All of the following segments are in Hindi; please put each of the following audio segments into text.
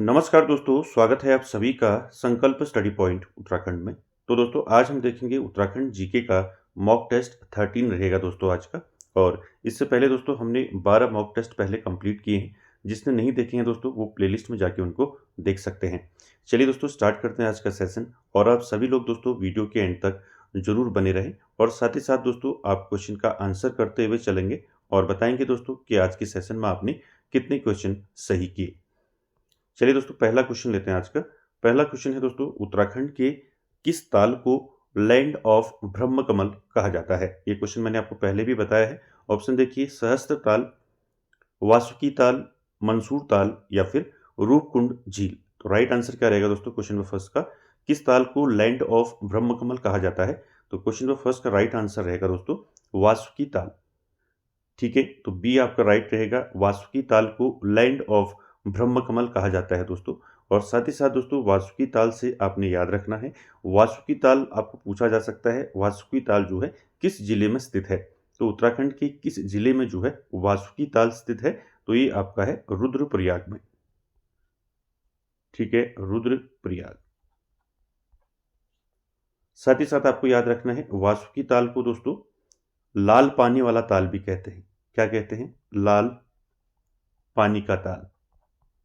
नमस्कार दोस्तों, स्वागत है आप सभी का संकल्प स्टडी पॉइंट उत्तराखंड में। तो दोस्तों आज हम देखेंगे उत्तराखंड जीके का मॉक टेस्ट 13 रहेगा दोस्तों आज का। और इससे पहले दोस्तों हमने 12 मॉक टेस्ट पहले कंप्लीट किए हैं। जिसने नहीं देखे हैं दोस्तों वो प्लेलिस्ट में जाके उनको देख सकते हैं। चलिए दोस्तों स्टार्ट करते हैं आज का सेशन। और आप सभी लोग दोस्तों वीडियो के एंड तक जरूर बने रहें और साथ ही साथ दोस्तों आप क्वेश्चन का आंसर करते हुए चलेंगे और बताएंगे दोस्तों कि आज के सेशन में आपने कितने क्वेश्चन सही किए। चलिए दोस्तों पहला क्वेश्चन लेते हैं आज का। पहला क्वेश्चन है दोस्तों, उत्तराखंड के किस ताल को लैंड ऑफ ब्रह्म कमल कहा जाता है। ये क्वेश्चन मैंने आपको पहले भी बताया है। ऑप्शन देखिए, सहस्त्र ताल, वासुकी ताल, मंसूर ताल या फिर रूपकुंड झील। तो राइट आंसर क्या रहेगा दोस्तों क्वेश्चन नंबर फर्स्ट का, किस ताल को लैंड ऑफ ब्रह्म कमल कहा जाता है। तो क्वेश्चन नंबर फर्स्ट का राइट आंसर रहेगा दोस्तों वासुकी ताल। ठीक है, तो बी आपका राइट रहेगा, वासुकी ताल को लैंड ऑफ ब्रह्म कमल कहा जाता है दोस्तों। और साथ ही साथ दोस्तों वासुकी ताल से आपने याद रखना है, वासुकी ताल आपको पूछा जा सकता है वासुकी ताल जो है किस जिले में स्थित है। तो उत्तराखंड के किस जिले में जो है वासुकी ताल स्थित है, तो ये आपका है रुद्रप्रयाग में। ठीक है, रुद्रप्रयाग। साथ ही साथ आपको याद रखना है वासुकी ताल को दोस्तों लाल पानी वाला ताल भी कहते हैं। क्या कहते हैं? लाल पानी का ताल।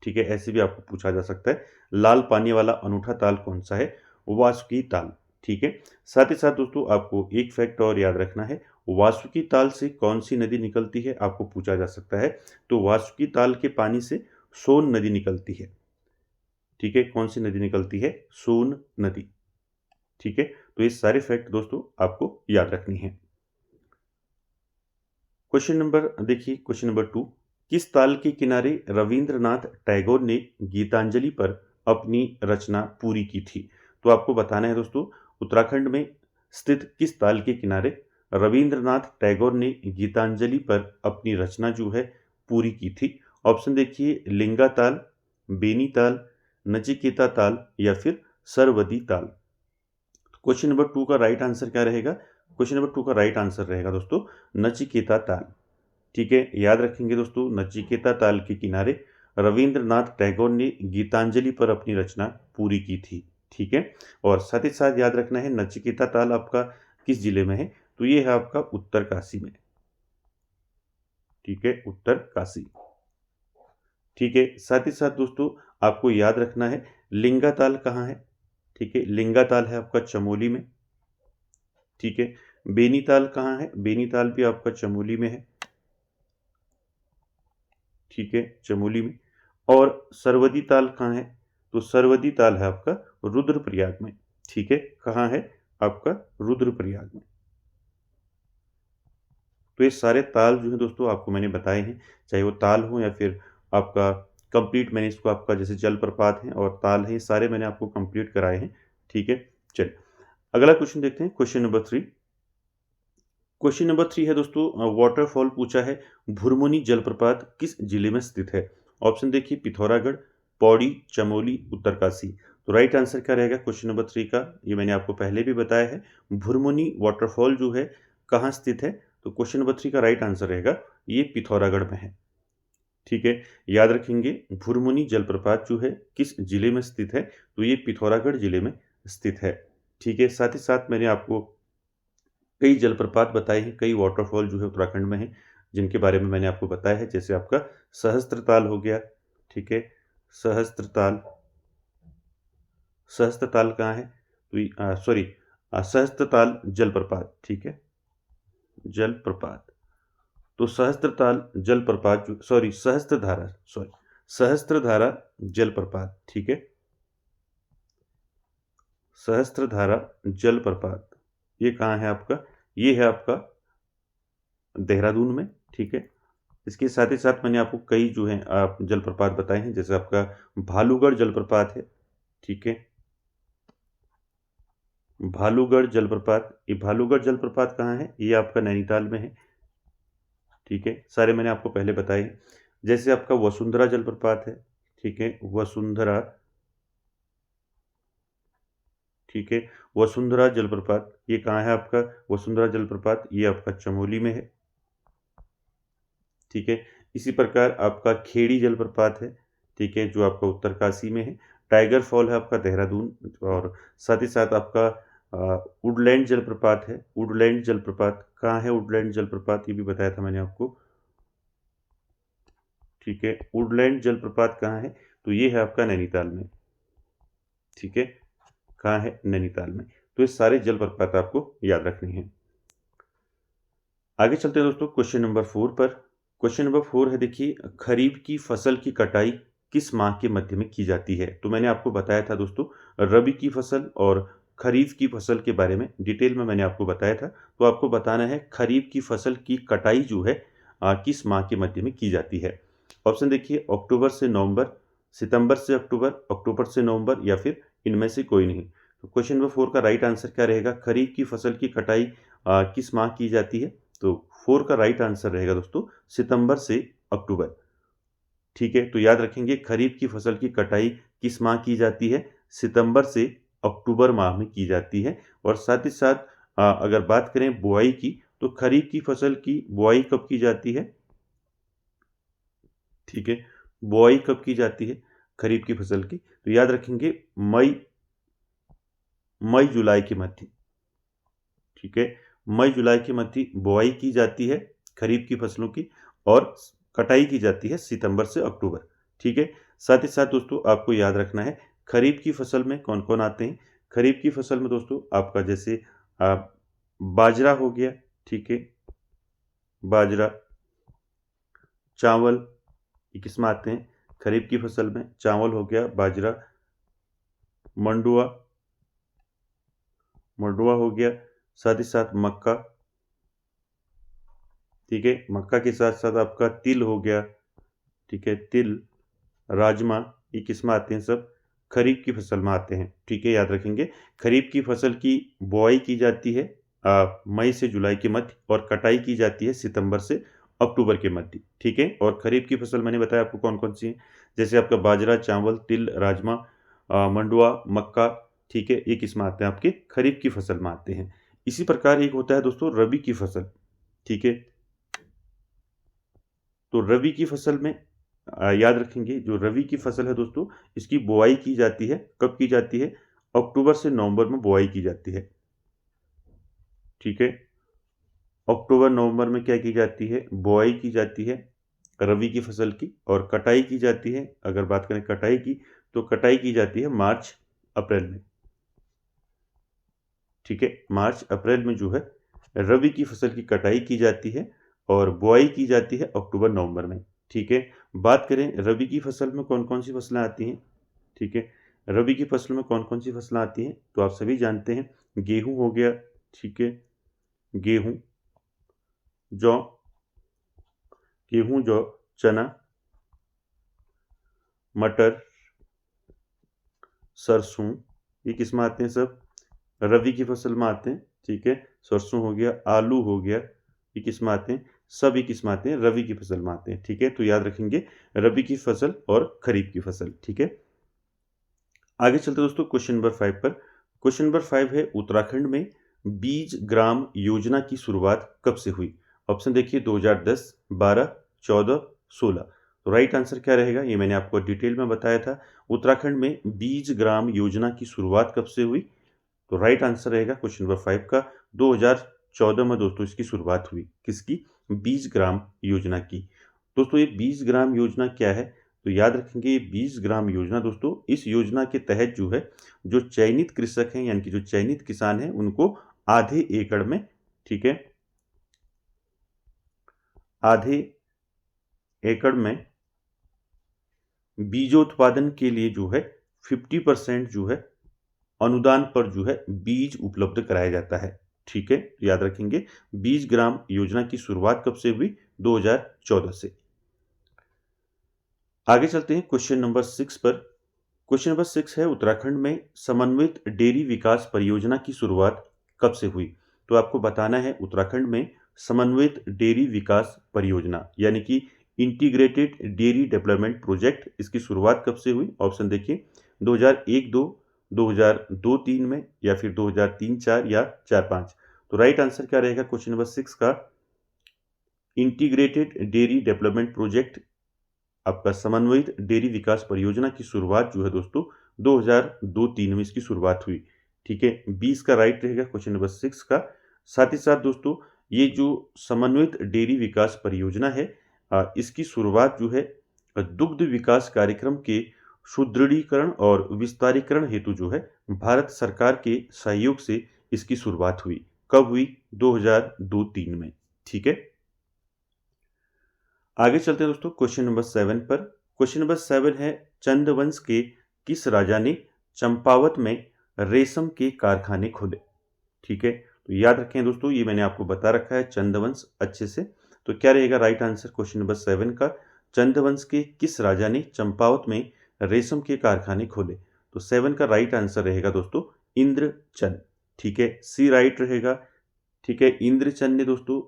ठीक है, ऐसे भी आपको पूछा जा सकता है लाल पानी वाला अनूठा ताल कौन सा है, वासुकी ताल। ठीक है, साथ ही साथ दोस्तों आपको एक फैक्ट और याद रखना है, वासुकी ताल से कौन सी नदी निकलती है आपको पूछा जा सकता है। तो वासुकी ताल के पानी से सोन नदी निकलती है। ठीक है, कौन सी नदी निकलती है? सोन नदी। ठीक है, तो ये सारे फैक्ट दोस्तों आपको याद रखनी है। क्वेश्चन नंबर देखिए, क्वेश्चन नंबर 2, किस ताल के किनारे रविंद्रनाथ टैगोर ने गीतांजलि पर अपनी रचना पूरी की थी। तो आपको बताना है दोस्तों उत्तराखंड में स्थित किस ताल के किनारे रविंद्रनाथ टैगोर ने गीतांजलि पर अपनी रचना जो है पूरी की थी। ऑप्शन देखिए, लिंगा ताल, बेनी ताल, नचिकेता ताल या फिर सरवदी ताल। क्वेश्चन नंबर 2 का राइट आंसर क्या रहेगा? क्वेश्चन नंबर 2 का राइट आंसर रहेगा दोस्तों नचिकेता ताल। ठीक है, याद रखेंगे दोस्तों नचिकेता ताल के किनारे रविंद्रनाथ टैगोर ने गीतांजलि पर अपनी रचना पूरी की थी। ठीक है, और साथ ही साथ याद रखना है नचिकेता ताल आपका किस जिले में है, तो ये है आपका उत्तरकाशी में। ठीक है, उत्तरकाशी। ठीक है, साथ ही साथ दोस्तों आपको याद रखना है लिंगा ताल कहाँ है। ठीक है, लिंगा ताल है आपका चमोली में। ठीक है, बेनीताल कहाँ है? बेनीताल भी आपका चमोली में है। ठीक है, चमोली में। और सरवदी ताल कहाँ है? तो सरवदी ताल है आपका रुद्रप्रयाग में। ठीक है, कहाँ है? आपका रुद्रप्रयाग में। तो ये सारे ताल जो है दोस्तों आपको मैंने बताए हैं, चाहे वो ताल हो या फिर आपका कंप्लीट मैंने इसको आपका जैसे जलप्रपात हैं और ताल हैं, ये सारे मैंने आपको कंप्लीट कराए हैं। ठीक है, चलिए अगला क्वेश्चन देखते हैं, क्वेश्चन नंबर 3। क्वेश्चन नंबर 3 है दोस्तों, वाटरफॉल पूछा है, भुरमुनी जलप्रपात किस जिले में स्थित है। ऑप्शन देखिए, पिथौरागढ़, पौड़ी, चमोली, उत्तरकाशी। तो राइट आंसर क्या रहेगा क्वेश्चन नंबर 3 का? ये मैंने आपको पहले भी बताया है, भुरमुनी वाटरफॉल जो है कहाँ स्थित है। तो क्वेश्चन नंबर 3 का राइट आंसर रहेगा ये पिथौरागढ़ में है। ठीक है, याद रखेंगे भुरमुनी जलप्रपात जो है किस जिले में स्थित है, तो ये पिथौरागढ़ जिले में स्थित है। ठीक है, साथ ही साथ मैंने आपको कई जलप्रपात बताए हैं, कई वाटरफॉल जो है उत्तराखंड में हैं, जिनके बारे में मैंने आपको बताया है, जैसे आपका सहस्त्रताल हो गया। ठीक है, सहस्त्रताल। सहस्त्रताल कहाँ है? तो सॉरी, सहस्त्रताल जलप्रपात। ठीक है, जलप्रपात। तो सहस्त्रताल जलप्रपात जो सॉरी सहस्त्रधारा सॉरी सहस्त्रधारा जलप्रपात। ठीक है, सहस्त्रधारा जलप्रपात ये कहाँ है आपका? ये है आपका देहरादून में। ठीक है, इसके साथ ही साथ मैंने आपको कई जो हैं आप जलप्रपात बताए हैं, जैसे आपका भालूगढ़ जलप्रपात है। ठीक है, भालूगढ़ जलप्रपात। ये भालूगढ़ जलप्रपात कहाँ है? ये आपका नैनीताल में है। ठीक है, सारे मैंने आपको पहले बताए हैं। जैसे आपका वसुंधरा जलप्रपात है। ठीक है, वसुंधरा। ठीक है, वसुंधरा जलप्रपात ये कहाँ है आपका? वसुंधरा जलप्रपात ये आपका चमोली में है। ठीक है, इसी प्रकार आपका खेड़ी जलप्रपात है। ठीक है, जो आपका उत्तरकाशी में है। टाइगर फॉल है आपका देहरादून, और साथ ही साथ आपका वुडलैंड जलप्रपात है। वुडलैंड जलप्रपात कहाँ है? वुडलैंड जलप्रपात ये भी बताया था मैंने आपको, ठीक है। वुडलैंड जलप्रपात कहाँ है? तो ये है आपका नैनीताल में, ठीक है। कहाँ है? नैनीताल में। तो ये सारे जलप्रपात आपको याद रखने हैं। आगे चलते हैं दोस्तों क्वेश्चन नंबर 4 पर। क्वेश्चन नंबर 4 है, देखिए, खरीफ की फसल की कटाई किस माह के मध्य में की जाती है? तो मैंने आपको बताया था दोस्तों, रबी की फसल और खरीफ की फसल के बारे में डिटेल में मैंने आपको बताया था। तो आपको बताना है खरीफ की फसल की कटाई जो है किस माह के मध्य में की जाती है। ऑप्शन देखिए, अक्टूबर से नवंबर, सितंबर से अक्टूबर, अक्टूबर से नवंबर, या फिर इनमें से कोई नहीं। तो क्वेश्चन नंबर 4 का राइट आंसर क्या रहेगा? खरीफ की फसल की कटाई किस माह की जाती है? तो 4 का राइट आंसर रहेगा दोस्तों सितंबर से अक्टूबर, ठीक है। तो याद रखेंगे खरीफ की फसल की कटाई किस माह की जाती है? सितंबर से अक्टूबर माह में की जाती है। और साथ ही साथ अगर बात करें बुआई की, तो खरीफ की फसल की बुआई कब की जाती है? ठीक है, बुआई कब की जाती है खरीफ की फसल की? तो याद रखेंगे मई मई जुलाई के मध्य, ठीक है। मई जुलाई के मध्य बुआई की जाती है खरीफ की फसलों की, और कटाई की जाती है सितंबर से अक्टूबर, ठीक है। साथ ही साथ दोस्तों आपको याद रखना है खरीफ की फसल में कौन कौन आते हैं। खरीफ की फसल में दोस्तों आपका जैसे बाजरा हो गया, ठीक है। बाजरा, चावल, ये किस में आते हैं? खरीफ की फसल में चावल हो गया, बाजरा, मंडुआ, मंडुआ हो गया, साथ ही साथ मक्का, ठीक है। मक्का के साथ साथ आपका तिल हो गया, ठीक है। तिल, राजमा, ये किस में आते हैं? सब खरीफ की फसल में आते हैं, ठीक है। याद रखेंगे खरीफ की फसल की बुआई की जाती है मई से जुलाई के मध्य, और कटाई की जाती है सितंबर से अक्टूबर के मध्य, ठीक है। और खरीफ की फसल मैंने बताया आपको कौन कौन सी है, जैसे आपका बाजरा, चावल, तिल, राजमा, मंडुआ, मक्का, ठीक है। ये किस में आते हैं? आपके खरीफ की फसल में आते हैं। इसी प्रकार एक होता है दोस्तों रबी की फसल, ठीक है। तो रबी की फसल में याद रखेंगे जो रबी की फसल है दोस्तों, इसकी बुआई की जाती है, कब की जाती है? अक्टूबर से नवंबर में बुआई की जाती है, ठीक है। अक्टूबर नवंबर में क्या की जाती है? बुआई की जाती है रबी की फसल की, और कटाई की जाती है, अगर बात करें कटाई की, तो कटाई की जाती है मार्च अप्रैल में, ठीक है। मार्च अप्रैल में जो है रबी की फसल की कटाई की जाती है, और बुआई की जाती है अक्टूबर नवंबर में, ठीक है। बात करें रबी की फसल में कौन कौन सी फसलें आती हैं, ठीक है। रबी की फसलों में कौन कौन सी फसलें आती हैं? तो आप सभी जानते हैं, गेहूं हो गया, ठीक है। गेहूं, जौ, गेहूं, जौ, चना, मटर, सरसों, ये किस में आते हैं? सब रबी की फसल में आते हैं, ठीक है। सरसों हो गया, आलू हो गया, ये किस में आते हैं? सब ये किस में आते हैं? रबी की फसल में आते हैं, ठीक है। तो याद रखेंगे रबी की फसल और खरीफ की फसल, ठीक है। आगे चलते दोस्तों क्वेश्चन नंबर 5 पर। क्वेश्चन नंबर 5 है, उत्तराखंड में बीज ग्राम योजना की शुरुआत कब से हुई? ऑप्शन देखिए, 2010, 12, 14, 16। तो राइट आंसर क्या रहेगा? ये मैंने आपको डिटेल में बताया था। उत्तराखंड में बीज ग्राम योजना की शुरुआत कब से हुई? तो राइट आंसर रहेगा क्वेश्चन नंबर 5 का 2014 में दोस्तों इसकी शुरुआत हुई। किसकी? बीज ग्राम योजना की। दोस्तों ये बीज ग्राम योजना क्या है? तो याद रखेंगे ये बीज ग्राम योजना दोस्तों, इस योजना के तहत जो है, जो चयनित कृषक हैं यानी कि जो चयनित किसान हैं, उनको आधे एकड़ में, ठीक है, आधे एकड़ में बीजोत्पादन के लिए जो है 50% जो है अनुदान पर जो है बीज उपलब्ध कराया जाता है, ठीक है। तो याद रखेंगे बीज ग्राम योजना की शुरुआत कब से हुई? 2014 से। आगे चलते हैं क्वेश्चन नंबर 6 पर। क्वेश्चन नंबर 6 है, उत्तराखंड में समन्वित डेयरी विकास परियोजना की शुरुआत कब से हुई? तो आपको बताना है उत्तराखंड में समन्वित डेयरी विकास परियोजना यानी कि इंटीग्रेटेड डेयरी डेवलपमेंट प्रोजेक्ट, इसकी शुरुआत कब से हुई? ऑप्शन देखिए, 2001-2, 2002-3 में, या फिर 2003-4 या 4-5। तो राइट आंसर क्या रहेगा क्वेश्चन नंबर 6 का? इंटीग्रेटेड डेयरी डेवलपमेंट प्रोजेक्ट आपका समन्वित डेयरी विकास परियोजना की शुरुआत जो है दोस्तों 2002-3 में इसकी शुरुआत हुई। ठीक है, 20 का राइट रहेगा क्वेश्चन नंबर 6 का। साथ ही साथ दोस्तों ये जो समन्वित डेयरी विकास परियोजना है इसकी शुरुआत जो है दुग्ध विकास कार्यक्रम के सुदृढ़ीकरण और विस्तारीकरण हेतु जो है भारत सरकार के सहयोग से इसकी शुरुआत हुई। कब हुई? 2002-3 में। ठीक है, आगे चलते हैं दोस्तों क्वेश्चन नंबर 7 पर। क्वेश्चन नंबर 7 है, चंदवंश के किस राजा ने चंपावत में रेशम के कारखाने खोले? ठीक है, तो याद रखें दोस्तों, ये मैंने आपको बता रखा है चंदवंश अच्छे से। तो क्या रहेगा राइट आंसर क्वेश्चन नंबर 7 का? चंदवंश के किस राजा ने चंपावत में रेशम के कारखाने खोले? तो 7 का राइट आंसर रहेगा दोस्तों इंद्रचंद। ठीक है, सी राइट रहेगा। ठीक है, इंद्रचंद ने दोस्तों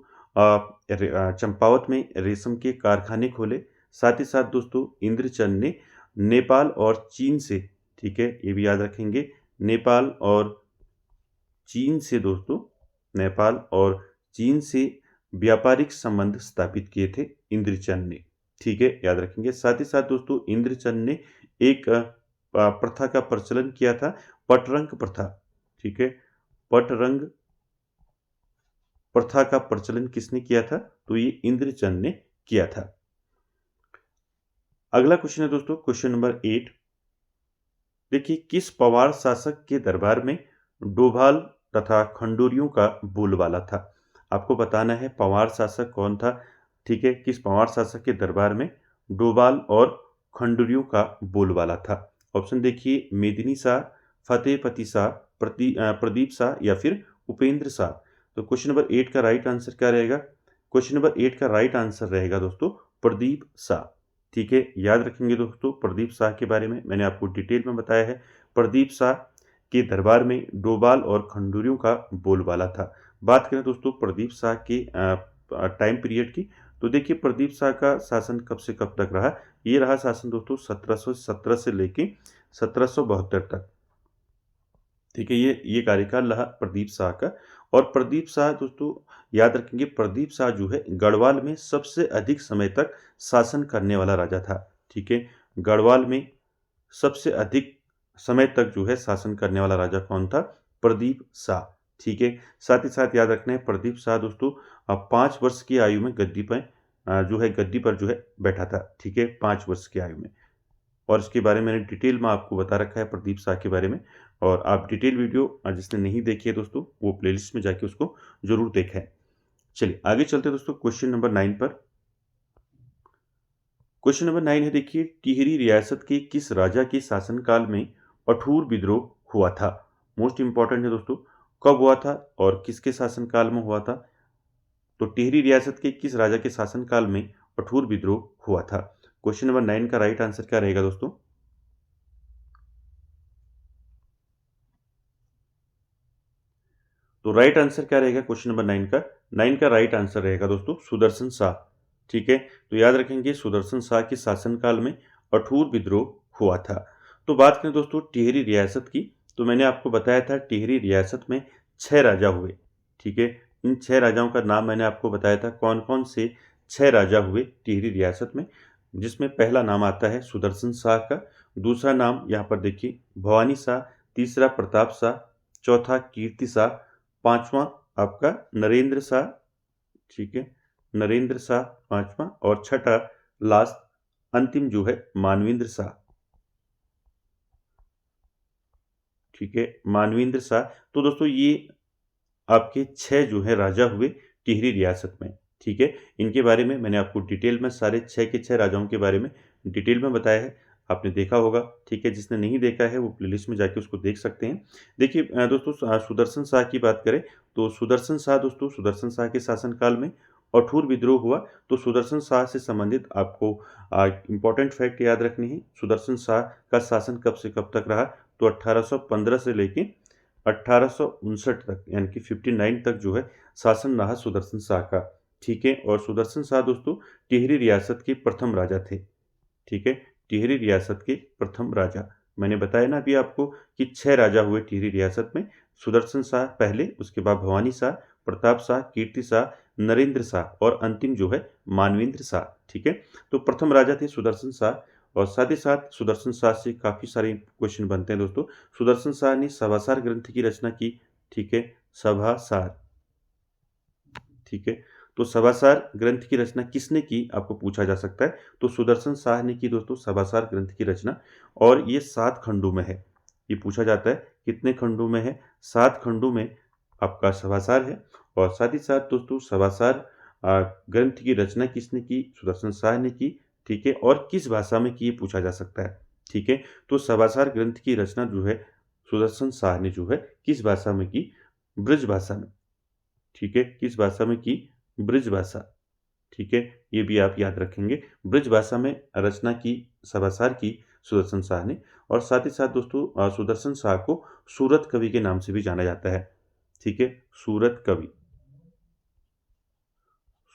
चंपावत में रेशम के कारखाने खोले। साथ ही साथ दोस्तों इंद्रचंद ने नेपाल और चीन से, ठीक है ये भी याद रखेंगे, नेपाल और चीन से दोस्तों, नेपाल और चीन से व्यापारिक संबंध स्थापित किए थे इंद्रचंद ने। ठीक है, याद रखेंगे। साथ ही साथ दोस्तों इंद्रचंद ने एक प्रथा का प्रचलन किया था, पटरंग प्रथा। ठीक है, पटरंग प्रथा का प्रचलन किसने किया था? तो ये इंद्रचंद ने किया था। अगला क्वेश्चन है दोस्तों क्वेश्चन नंबर 8। देखिए, किस पवार शासक के दरबार में डोभाल तथा खंडूरियों का बोलबाला था? आपको बताना है पवार शासक कौन था। ठीक है, किस पवार शासक के दरबार में डोभाल और खंडूरियों का बोलबाला था? ऑप्शन देखिए, मेदिनी शाह, फतेहपति शाह, प्रदीप शाह या फिर उपेंद्र शाह। तो क्वेश्चन नंबर 8 का राइट आंसर क्या रहेगा? क्वेश्चन नंबर 8 का राइट आंसर रहेगा दोस्तों प्रदीप शाह। ठीक है, याद रखेंगे दोस्तों, प्रदीप शाह के बारे में मैंने आपको डिटेल में बताया है। प्रदीप शाह के दरबार में डोभाल और खंडूरियों का बोलबाला था। बात करें दोस्तों प्रदीप शाह के टाइम पीरियड की, तो देखिए प्रदीप शाह का शासन कब से कब तक रहा? ये रहा शासन दोस्तों 1717 से लेके 1772 तक। ठीक है, ये कार्यकाल रहा प्रदीप शाह का। और प्रदीप शाह दोस्तों याद रखेंगे, प्रदीप शाह जो है गढ़वाल में सबसे अधिक समय तक शासन करने वाला राजा था। ठीक है, गढ़वाल में सबसे अधिक समय तक जो है शासन करने वाला राजा कौन था? प्रदीप शाह। ठीक है, साथ ही साथ याद रखना है प्रदीप शाह दोस्तों 5 वर्ष की आयु में गद्दी पर जो है बैठा था। ठीक है, 5 वर्ष की आयु में। और इसके बारे में मैंने डिटेल में आपको बता रखा है प्रदीप शाह के बारे में। और आप डिटेल वीडियो जिसने नहीं देखी है दोस्तों, वो प्लेलिस्ट में जाके उसको जरूर देखें। चलिए आगे चलते हैं दोस्तों क्वेश्चन नंबर 9 पर। क्वेश्चन नंबर 9 है, देखिए, टिहरी रियासत के किस राजा के शासनकाल में अठूर विद्रोह हुआ था? मोस्ट इंपॉर्टेंट है दोस्तों, कब हुआ था और किसके शासनकाल में हुआ था? तो टिहरी रियासत के किस राजा के शासनकाल में अठूर विद्रोह हुआ था? क्वेश्चन नंबर 9 का राइट आंसर क्या रहेगा दोस्तों? तो राइट आंसर क्या रहेगा क्वेश्चन नंबर 9 का? 9 का राइट आंसर रहेगा दोस्तों सुदर्शन शाह। ठीक है, तो याद रखेंगे सुदर्शन शाह के शासनकाल में अठूर विद्रोह हुआ था। तो बात करें दोस्तों टिहरी रियासत की, तो मैंने आपको बताया था टिहरी रियासत में 6 राजा हुए। ठीक है, इन 6 राजाओं का नाम मैंने आपको बताया था, कौन कौन से 6 राजा हुए टिहरी रियासत में, जिसमें पहला नाम आता है सुदर्शन शाह का, दूसरा नाम यहाँ पर देखिए भवानी शाह, तीसरा प्रताप शाह, चौथा कीर्ति शाह, पांचवा आपका नरेंद्र शाह। ठीक है, नरेंद्र शाह पांचवा, और छठा लास्ट अंतिम जो है मानवेंद्र शाह। ठीक है, मानवेंद्र शाह। तो दोस्तों ये आपके 6 जो है राजा हुए टिहरी रियासत में। ठीक है, इनके बारे में मैंने आपको डिटेल में सारे 6 के 6 राजाओं के बारे में डिटेल में बताया है, आपने देखा होगा। ठीक है, जिसने नहीं देखा है वो प्लेलिस्ट में जाके उसको देख सकते हैं। देखिए दोस्तों सुदर्शन शाह की बात करें, तो सुदर्शन शाह दोस्तों, सुदर्शन शाह के शासनकाल में अठूर विद्रोह हुआ। तो सुदर्शन शाह से संबंधित आपको इम्पोर्टेंट फैक्ट याद रखनी है। सुदर्शन शाह का शासन कब से कब तक रहा? तो 1815 से लेके 1859 तक, यानी कि 59 तक जो है शासन रहा सुदर्शन शाह का। ठीक है, और सुदर्शन शाह दोस्तों टिहरी रियासत के प्रथम राजा थे। ठीक है, टिहरी रियासत के प्रथम राजा। मैंने बताया ना अभी आपको कि 6 राजा हुए टिहरी रियासत में, सुदर्शन शाह पहले, उसके बाद भवानी शाह, प्रताप शाह, कीर्ति शाह, नरेंद्र शाह और अंतिम जो है मानवेंद्र शाह। ठीक है, तो प्रथम राजा थे सुदर्शन शाह, और साथ ही साथ सुदर्शन शाह से काफी सारे क्वेश्चन बनते हैं दोस्तों। सुदर्शन शाह ने सभासार ग्रंथ की रचना की। ठीक है, सभासार। ठीक है, तो सभासार ग्रंथ की रचना किसने की, आपको पूछा जा सकता है। तो सुदर्शन शाह ने की दोस्तों सभासार ग्रंथ की रचना, और ये 7 खंडों में है। ये पूछा जाता है कितने खंडों में है, 7 खंडों में आपका सभासार है। और साथ ही साथ दोस्तों सभासार ग्रंथ की रचना किसने की, सुदर्शन शाह ने की। ठीक है, और किस भाषा में की, ये पूछा जा सकता है। ठीक है, तो सभासार ग्रंथ की रचना जो है सुदर्शन शाह ने जो है किस भाषा में की, ब्रज भाषा में। ठीक है, किस भाषा में की, ब्रज भाषा। ठीक है, ये भी आप याद रखेंगे, ब्रज भाषा में रचना की सभासार की सुदर्शन शाह ने। और साथ ही साथ दोस्तों सुदर्शन शाह को सूरत कवि के नाम से भी जाना जाता है। ठीक है, सूरत कवि,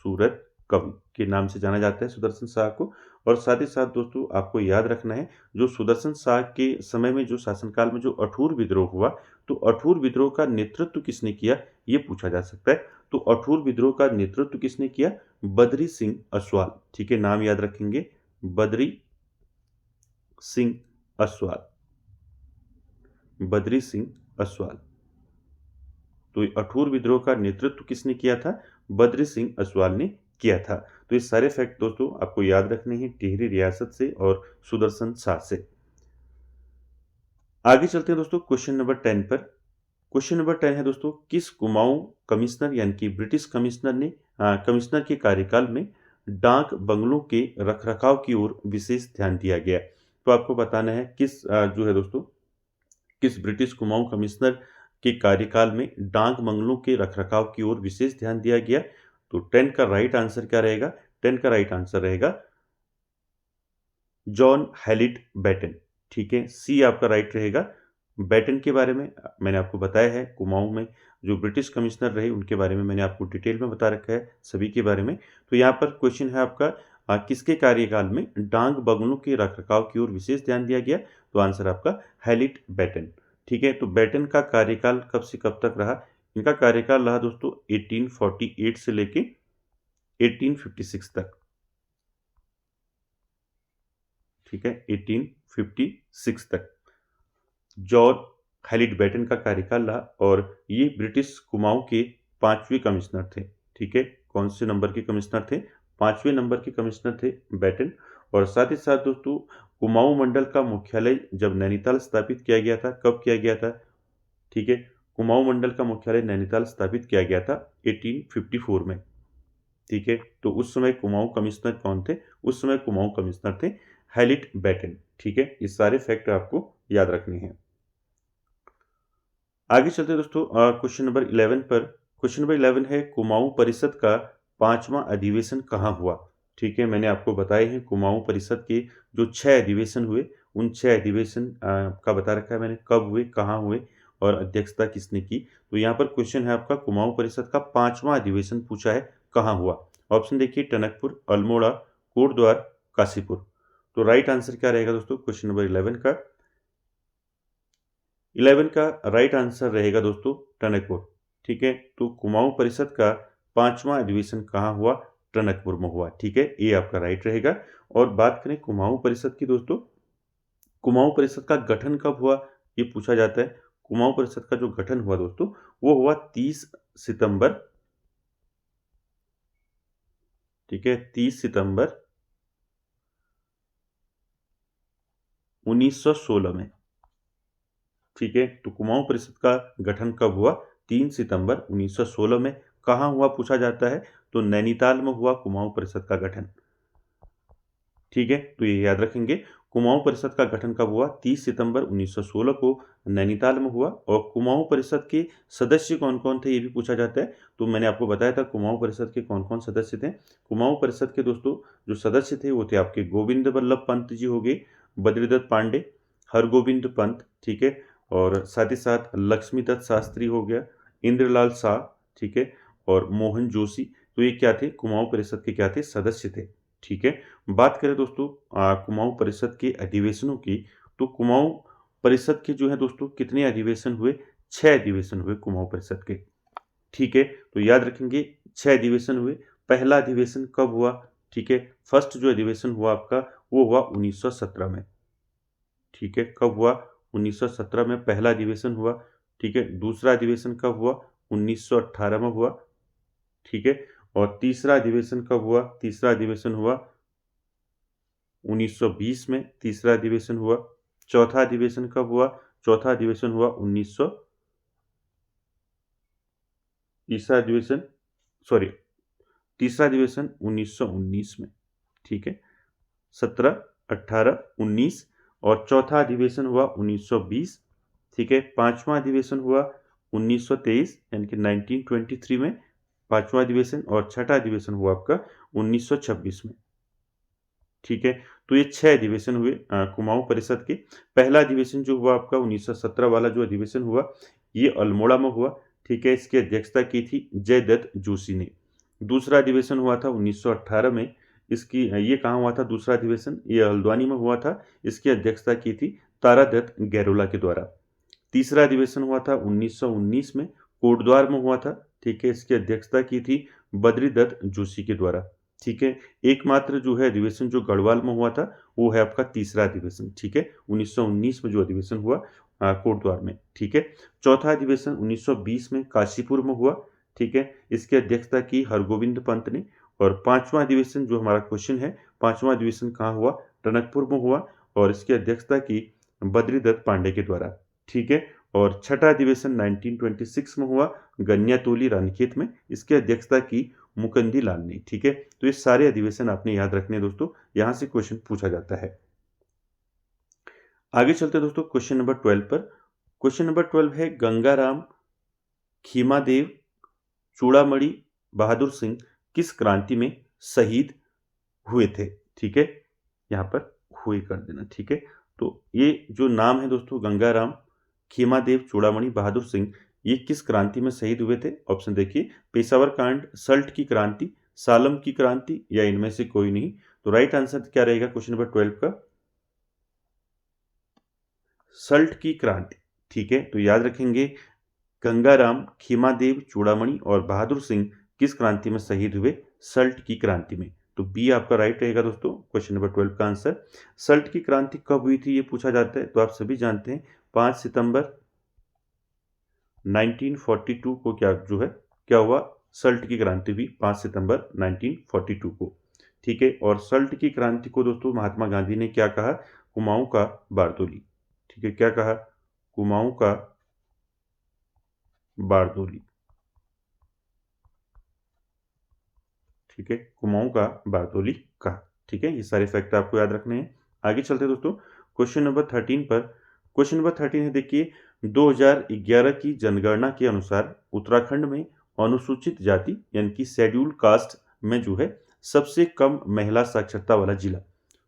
सूरत कवि के नाम से जाना जाता है सुदर्शन शाह को। और साथ ही साथ दोस्तों आपको याद रखना है, जो सुदर्शन शाह के समय में जो शासनकाल में जो अठूर विद्रोह हुआ, तो अठूर विद्रोह का नेतृत्व किसने किया, ये पूछा जा सकता है। तो अठूर विद्रोह का नेतृत्व किसने किया, बद्री सिंह असवाल। ठीक है, नाम याद रखेंगे, बद्री सिंह असवाल, बद्री सिंह असवाल। तो अठूर विद्रोह का नेतृत्व किसने किया था, बद्री सिंह असवाल ने किया था। तो ये सारे फैक्ट दोस्तों आपको याद रखने हैं टिहरी रियासत से और सुदर्शन शाह से। आगे चलते हैं दोस्तों क्वेश्चन नंबर 10 पर। क्वेश्चन नंबर 10 है दोस्तों, किस कुमाऊं कमिश्नर यानी कि ब्रिटिश कमिश्नर ने कमिश्नर के कार्यकाल में डाक बंगलों के रखरखाव की ओर विशेष ध्यान दिया गया। तो आपको बताना है किस जो है दोस्तों, किस ब्रिटिश कुमाऊं कमिश्नर के कार्यकाल में डाक बंगलों के रखरखाव की ओर विशेष ध्यान दिया गया। तो 10 का राइट आंसर क्या रहेगा, 10 का राइट आंसर रहेगा जॉन हैलिट बैटन। ठीक है, सी आपका राइट रहेगा। बैटन के बारे में मैंने आपको बताया है, कुमाऊं में जो ब्रिटिश कमिश्नर रहे उनके बारे में मैंने आपको डिटेल में बता रखा है, सभी के बारे में। तो यहाँ पर क्वेश्चन है आपका किसके कार्यकाल में डाक बंगलों के रखरखाव की ओर विशेष ध्यान दिया गया। तो आंसर आपका हैलिट बैटन। ठीक है, तो बैटन का कार्यकाल कब से कब तक रहा, इनका कार्यकाल रहा दोस्तों 1848 से लेके 1856 तक। ठीक है, 1856 तक जॉन हैलिट बैटन का कार्यकाल रहा, और ये ब्रिटिश कुमाऊं के 5वें कमिश्नर थे। ठीक है, कौन से नंबर के कमिश्नर थे, 5वें नंबर के कमिश्नर थे बैटन। और साथ ही साथ दोस्तों कुमाऊं मंडल का मुख्यालय जब नैनीताल स्थापित किया गया था, कब किया गया था। ठीक है, कुमाऊं मंडल का मुख्यालय नैनीताल स्थापित किया गया था 1854 में। ठीक है, तो उस समय कुमाऊं कमिश्नर कौन थे, उस समय कुमाऊं कमिश्नर थे हैलिट बैटन। ठीक है, ये सारे फैक्ट आपको याद रखने हैं। आगे चलते हैं दोस्तों क्वेश्चन नंबर 11 पर। क्वेश्चन नंबर 11 है, कुमाऊं परिषद का 5वां अधिवेशन कहाँ हुआ। ठीक है, मैंने आपको बताए हैं कुमाऊं परिषद के जो 6 अधिवेशन हुए, उन 6 अधिवेशन का बता रखा है मैंने, कब हुए, कहाँ हुए और अध्यक्षता किसने की। तो यहाँ पर क्वेश्चन है आपका कुमाऊं परिषद का 5वां अधिवेशन पूछा है, कहाँ हुआ। ऑप्शन देखिए, टनकपुर, अल्मोड़ा, कोटद्वार, काशीपुर। तो राइट आंसर क्या रहेगा दोस्तों क्वेश्चन नंबर 11 का, 11 का राइट आंसर रहेगा दोस्तों टनकपुर। ठीक है, तो कुमाऊं परिषद का 5वां अधिवेशन कहाँ हुआ, टनकपुर में हुआ। ठीक है, ये आपका राइट रहेगा। और बात करें कुमाऊं परिषद की दोस्तों, कुमाऊं परिषद का गठन कब हुआ, ये पूछा जाता है। कुमाऊं परिषद का जो गठन हुआ दोस्तों, वो हुआ 30 सितंबर। ठीक है, 30 सितंबर 1916 में। ठीक है, तो कुमाऊं परिषद का गठन कब हुआ, 3 सितंबर 1916 में। कहाँ हुआ पूछा जाता है, तो नैनीताल में हुआ कुमाऊं परिषद का गठन। ठीक है, तो ये याद रखेंगे, कुमाऊं परिषद का गठन कब हुआ, 30 सितंबर 1916 को नैनीताल में हुआ। और कुमाऊं परिषद के सदस्य कौन कौन थे, ये भी पूछा जाता है। तो मैंने आपको बताया था कुमाऊं परिषद के कौन कौन सदस्य थे। कुमाऊं परिषद के दोस्तों जो सदस्य थे वो थे आपके गोविंद बल्लभ पंत जी हो गए, बद्रीदत्त पांडे, हरगोविंद पंत। ठीक है, और साथ ही साथ लक्ष्मीदत्त शास्त्री हो गया, इंद्रलाल शाह। ठीक है, और मोहन जोशी। तो ये क्या थे, कुमाऊं परिषद के क्या थे, सदस्य थे। ठीक है, बात करें दोस्तों कुमाऊं परिषद के अधिवेशनों की, तो कुमाऊं परिषद के जो है दोस्तों कितने अधिवेशन हुए, 6 अधिवेशन हुए कुमाऊं परिषद के। ठीक है, तो याद रखेंगे 6 अधिवेशन हुए। पहला अधिवेशन कब हुआ? ठीक है, फर्स्ट जो अधिवेशन हुआ आपका वो हुआ 1917 में। ठीक है, कब हुआ? 1917 में पहला अधिवेशन हुआ। ठीक है, दूसरा अधिवेशन कब हुआ? 1918 में हुआ। ठीक है, और तीसरा अधिवेशन कब हुआ? तीसरा अधिवेशन हुआ 1920 में तीसरा अधिवेशन हुआ। चौथा अधिवेशन कब हुआ? चौथा अधिवेशन हुआ 1900 तीसरा अधिवेशन सॉरी तीसरा अधिवेशन 1919 में। ठीक है, 17, 18, 19 और चौथा अधिवेशन हुआ 1920। ठीक है, पांचवा अधिवेशन हुआ 1923 यानी कि 1923 में पांचवा अधिवेशन, और छठा अधिवेशन हुआ आपका 1926 में। ठीक है, तो ये 6 अधिवेशन हुए कुमाऊं परिषद के। पहला अधिवेशन जो हुआ आपका 1917 वाला जो अधिवेशन हुआ ये अल्मोड़ा में हुआ। ठीक है, इसकी अध्यक्षता की थी जयदत्त जोशी ने। दूसरा अधिवेशन हुआ था 1918 में। इसकी ये कहाँ हुआ था दूसरा अधिवेशन? ये हल्द्वानी में हुआ था। इसकी अध्यक्षता की थी तारादत्त गैरोला के द्वारा। तीसरा अधिवेशन हुआ था 1919 में, कोटद्वार में हुआ था। ठीक है, इसकी अध्यक्षता की थी बद्रीदत्त जोशी के द्वारा। ठीक है, एकमात्र जो है अधिवेशन जो गढ़वाल में हुआ था वो है आपका तीसरा अधिवेशन। ठीक है, 1919 में जो अधिवेशन हुआ कोटद्वार में। ठीक है, चौथा अधिवेशन 1920 में काशीपुर में हुआ। ठीक है, इसकी अध्यक्षता की हरगोविंद पंत ने। और पांचवा अधिवेशन जो हमारा क्वेश्चन है, पांचवा अधिवेशन कहाँ हुआ? टनकपुर में हुआ, और इसकी अध्यक्षता की बद्रीदत्त पांडे के द्वारा। ठीक है, और छठा अधिवेशन 1926 में हुआ गन्यातोली रानीखेत में। इसकी अध्यक्षता की मुकंदी लाल ने। ठीक है, तो ये सारे अधिवेशन आपने याद रखने दोस्तों, यहां से क्वेश्चन पूछा जाता है। आगे चलते दोस्तों क्वेश्चन नंबर 12 पर। क्वेश्चन नंबर 12 है गंगाराम खीमादेव चूड़ामणि बहादुर सिंह किस क्रांति में शहीद हुए थे? ठीक है, यहाँ पर हुए कर देना। ठीक है, तो ये जो नाम है दोस्तों गंगाराम खीमादेव चूड़ामणि बहादुर सिंह, ये किस क्रांति में शहीद हुए थे? ऑप्शन देखिए, पेशावर कांड, सल्ट की क्रांति, सालम की क्रांति, या इनमें से कोई नहीं। तो राइट आंसर क्या रहेगा क्वेश्चन नंबर 12 का? सल्ट की क्रांति। ठीक है, तो याद रखेंगे गंगाराम खीमादेव चूड़ामणि और बहादुर सिंह किस क्रांति में शहीद हुए? सल्ट की क्रांति में। तो बी आपका राइट रहेगा दोस्तों क्वेश्चन नंबर 12 का आंसर। सल्ट की क्रांति कब हुई थी ये पूछा जाता है, तो आप सभी जानते हैं 5 सितंबर 1942 को क्या हुआ? सल्ट की क्रांति हुई 5 सितंबर 1942 को। ठीक है, और सल्ट की क्रांति को दोस्तों महात्मा गांधी ने क्या कहा? कुमाऊं का बारदोली। ठीक है, क्या कहा? कुमाऊं का बारदोली। ठीक है, कुमाऊं का बारदोली कहा। ठीक है, ये सारे फैक्ट आपको याद रखने हैं। आगे चलते दोस्तों क्वेश्चन नंबर 13 पर। क्वेश्चन नंबर 13 है देखिए, 2011 की जनगणना के अनुसार उत्तराखंड में अनुसूचित जाति यानी कि शेड्यूल कास्ट में जो है सबसे कम महिला साक्षरता वाला जिला।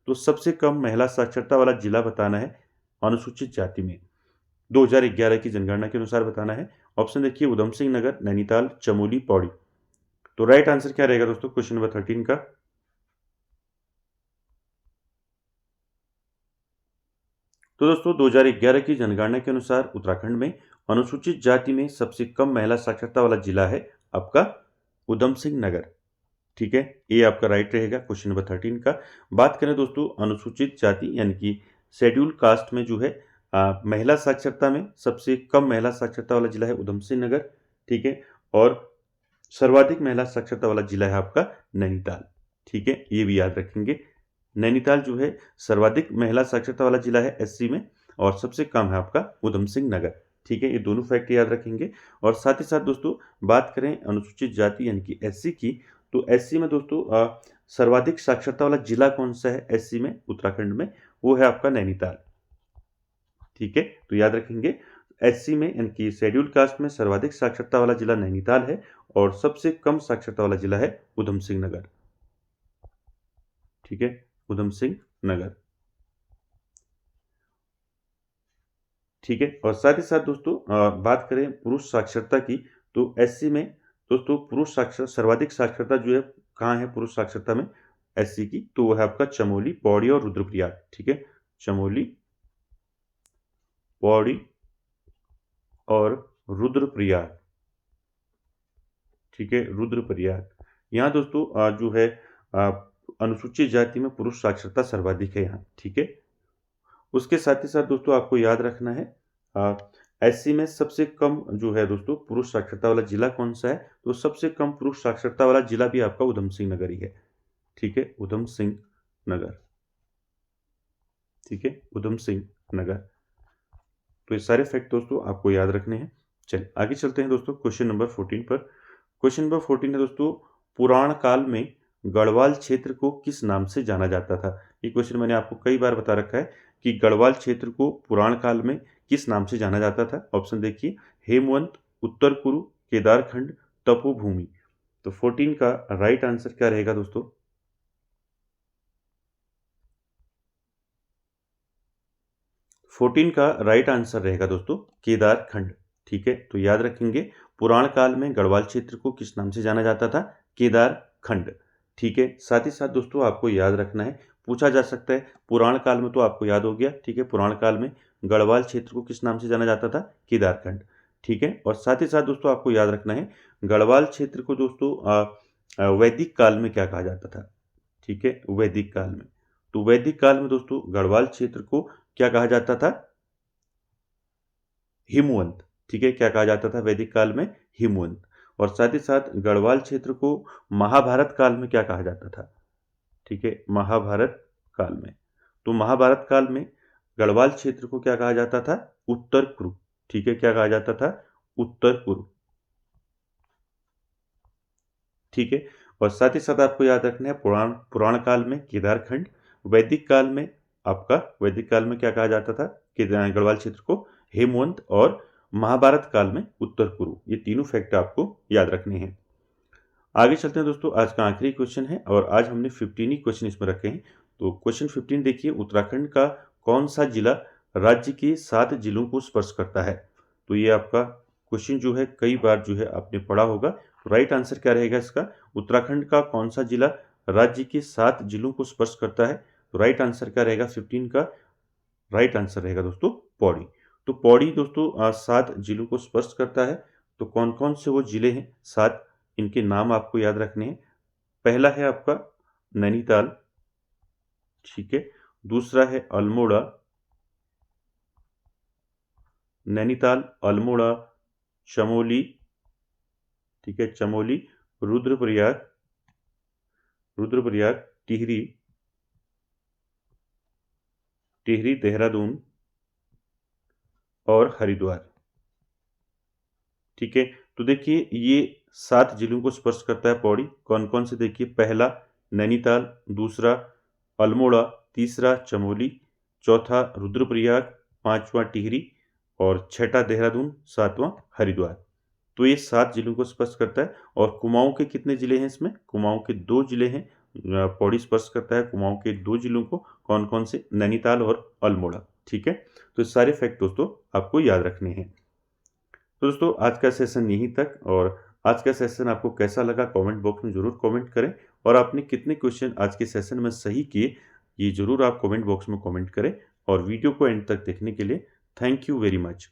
तो सबसे कम महिला साक्षरता वाला जिला बताना है अनुसूचित जाति में, 2011 की जनगणना के अनुसार बताना है। ऑप्शन देखिए, उधम सिंह नगर, नैनीताल, चमोली, पौड़ी। तो राइट आंसर क्या रहेगा दोस्तों क्वेश्चन नंबर 13 का? तो दोस्तों 2011 की जनगणना के अनुसार उत्तराखंड में अनुसूचित जाति में सबसे कम महिला साक्षरता वाला जिला है आपका उधम सिंह नगर। ठीक है, ये आपका राइट रहेगा क्वेश्चन नंबर 13 का। बात करें दोस्तों अनुसूचित जाति यानी कि शेड्यूल कास्ट में जो है महिला साक्षरता में सबसे कम महिला साक्षरता वाला जिला है उधम सिंह नगर। ठीक है, और सर्वाधिक महिला साक्षरता वाला जिला है आपका नैनीताल। ठीक है, ये भी याद रखेंगे। नैनीताल जो है सर्वाधिक महिला साक्षरता वाला जिला है एससी में, और सबसे कम है आपका उधम सिंह नगर। ठीक है, ये दोनों फैक्ट याद रखेंगे। और साथ ही साथ दोस्तों बात करें अनुसूचित जाति यानी कि एससी की, तो एससी में दोस्तों सर्वाधिक साक्षरता वाला जिला कौन सा है एससी में उत्तराखंड में? वो है आपका नैनीताल। ठीक है, तो याद रखेंगे एससी में यानी कि शेड्यूल कास्ट में सर्वाधिक साक्षरता वाला जिला नैनीताल है, और सबसे कम साक्षरता वाला जिला है उधम सिंह नगर। ठीक है, उधम सिंह नगर। ठीक है, और साथ ही साथ दोस्तों बात करें पुरुष साक्षरता की, तो एससी में दोस्तों पुरुष साक्षर सर्वाधिक साक्षरता जो है कहाँ है पुरुष साक्षरता में एससी की? तो वो है आपका चमोली, पौड़ी और रुद्रप्रयाग। ठीक है, चमोली, पौड़ी और रुद्रप्रयाग। ठीक है, रुद्रप्रयाग। यहाँ दोस्तों जो है अनुसूचित जाति में पुरुष साक्षरता सर्वाधिक है यहाँ, ठीक है। उसके साथ ही साथ दोस्तों आपको याद रखना है एससी में सबसे कम जो है दोस्तों पुरुष साक्षरता वाला जिला कौन सा है, तो सबसे कम पुरुष साक्षरता वाला जिला भी आपका उधम सिंह नगर ही है, ठीक है, उधम सिंह नगर, ठीक है, उधम सिंह नगर। तो ये सारे फैक्ट दोस्तों आपको याद रखने हैं। चलिए आगे चलते हैं दोस्तों क्वेश्चन नंबर 14 पर। क्वेश्चन नंबर 14 है दोस्तों, पुराण काल में गढ़वाल क्षेत्र को किस नाम से जाना जाता था। ये क्वेश्चन मैंने आपको कई बार बता रखा है कि गढ़वाल क्षेत्र को पुराण काल में किस नाम से जाना जाता था। ऑप्शन देखिए, हेमवंत, उत्तर कुरु, केदारखंड, तपोभूमि। तो 14 का राइट आंसर क्या रहेगा दोस्तों? 14 का राइट आंसर रहेगा दोस्तों केदारखंड, ठीक है। तो याद रखेंगे पुराण काल में गढ़वाल क्षेत्र को किस नाम से जाना जाता था, केदारखंड, ठीक है। साथ ही साथ दोस्तों आपको याद रखना है, पूछा जा सकता है पुराण काल में, तो आपको याद हो गया, ठीक है, पुराण काल में गढ़वाल क्षेत्र को किस नाम से जाना जाता था, केदारखंड, ठीक है। और साथ ही साथ दोस्तों आपको याद रखना है गढ़वाल क्षेत्र को दोस्तों वैदिक काल में क्या कहा जाता था, ठीक है, वैदिक काल में। तो वैदिक काल में दोस्तों गढ़वाल क्षेत्र को क्या कहा जाता था, हिमवंत, ठीक है, क्या कहा जाता था वैदिक काल में, हिमवंत। और साथ ही साथ गढ़वाल क्षेत्र को महाभारत काल में क्या कहा जाता था, ठीक है, महाभारत काल में। तो महाभारत काल में गढ़वाल क्षेत्र को क्या कहा जाता था, उत्तर कुरु, ठीक है, क्या कहा जाता था, उत्तर कुरु, ठीक है। और साथ ही साथ आपको याद रखना है पुराण काल में केदारखंड, वैदिक काल में क्या कहा जाता था, गढ़वाल क्षेत्र को हेमवंत, और महाभारत काल में उत्तर कुरु। ये तीनों फैक्ट आपको याद रखने हैं। आगे चलते हैं दोस्तों, आज का आखिरी क्वेश्चन है और आज हमने 15 ही क्वेश्चन इसमें रखे हैं। तो क्वेश्चन 15 देखिए, उत्तराखंड का कौन सा जिला राज्य के 7 जिलों को स्पर्श करता है। तो ये आपका क्वेश्चन जो है कई बार जो है आपने पढ़ा होगा। तो राइट आंसर क्या रहेगा इसका, उत्तराखंड का कौन सा जिला राज्य के 7 जिलों को स्पर्श करता है। तो राइट आंसर क्या रहेगा, 15 का राइट आंसर रहेगा दोस्तों पौड़ी। तो पौड़ी दोस्तों 7 जिलों को स्पर्श करता है। तो कौन कौन से वो जिले हैं 7, इनके नाम आपको याद रखने हैं। पहला है आपका नैनीताल, ठीक है, दूसरा है अल्मोड़ा, नैनीताल, अल्मोड़ा, चमोली, ठीक है, चमोली, रुद्रप्रयाग, टिहरी, देहरादून और हरिद्वार, ठीक है। तो देखिए ये 7 जिलों को स्पर्श करता है पौड़ी। कौन कौन से देखिए, पहला नैनीताल, दूसरा अल्मोड़ा, तीसरा चमोली, चौथा रुद्रप्रयाग, पांचवा टिहरी और छठा देहरादून, सातवां हरिद्वार। तो ये 7 जिलों को स्पर्श करता है। और कुमाऊं के कितने जिले हैं इसमें, कुमाऊं के 2 जिले हैं, पौड़ी स्पर्श करता है कुमाऊं के 2 जिलों को। कौन कौन से, नैनीताल और अल्मोड़ा, ठीक है। तो सारे फैक्ट दोस्तों आपको याद रखने हैं। तो दोस्तों आज का सेशन यहीं तक, और आज का सेशन आपको कैसा लगा कमेंट बॉक्स में ज़रूर कमेंट करें, और आपने कितने क्वेश्चन आज के सेशन में सही किए ये ज़रूर आप कमेंट बॉक्स में कमेंट करें। और वीडियो को एंड तक देखने के लिए थैंक यू वेरी मच।